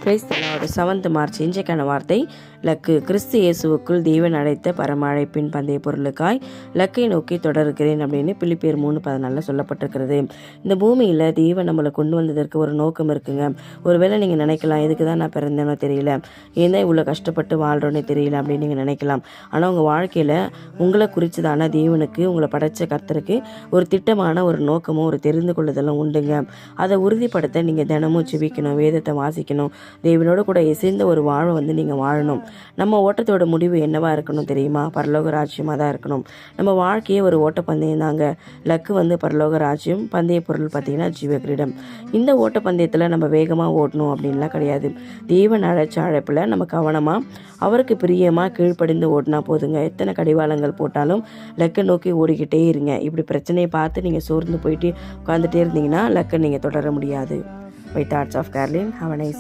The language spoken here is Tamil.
Praise the Lord. 7th March இன்றைக்கான வார்த்தை லக்கு. கிறிஸ்து இயேசுவுக்குள் தேவன் அழைத்த பரம அழைப்பின் பந்தய பொருளுக்காய் லக்கை நோக்கி தொடர்கிறேன் அப்படின்னு பிலிப்பியர் 3:14 சொல்லப்பட்டிருக்கிறது. இந்த பூமியில் தேவன் நம்மளை கொண்டு வந்ததற்கு ஒரு நோக்கம் இருக்குங்க. ஒருவேளை நீங்கள் நினைக்கலாம், இதுக்கு தான் நான் பிறந்தேனோ தெரியல, ஏன் தான் இவ்வளோ கஷ்டப்பட்டு வாழ்கிறோன்னே தெரியல அப்படின்னு நீங்கள் நினைக்கலாம். ஆனால் உங்கள் வாழ்க்கையில் உங்களை குறித்ததான தேவனுக்கு, உங்களை படைத்த கர்த்தருக்கு ஒரு திட்டமான ஒரு நோக்கமும் ஒரு தெரிந்து கொள்ளுதலும் உண்டுங்க. அதை உறுதிப்படுத்த நீங்கள் தினமும் ஜெபிக்கணும், வேதத்தை வாசிக்கணும், தேவனோட கூட இசைந்த ஒரு வாழ்வை நீங்கள் வாழணும். நம்ம ஓட்டத்தோட முடிவு என்னவா இருக்கணும் தெரியுமா? பரலோக ராஜ்யமாக தான் இருக்கணும். நம்ம வாழ்க்கையே ஒரு ஓட்டப்பந்தயம் தாங்க. லக்கு பரலோக ராஜ்யம், பந்தய பொருள் பார்த்திங்கன்னா ஜீவகிரீடம். இந்த ஓட்டப்பந்தயத்தில் நம்ம வேகமாக ஓட்டணும் அப்படின்லாம் கிடையாது. தேவன் அழைச்ச அழைப்பில் நம்ம கவனமாக அவருக்கு பிரியமாக கீழ்ப்படிந்து ஓட்டினா போதுங்க. எத்தனை கடிவாளங்கள் போட்டாலும் லக்கை நோக்கி ஓடிக்கிட்டே இருங்க. இப்படி பிரச்சனையை பார்த்து நீங்கள் சோர்ந்து போயிட்டு உட்காந்துட்டே இருந்தீங்கன்னா லக்கை நீங்கள் தொடர முடியாது. Bye thoughts of Kerlin. Have a nice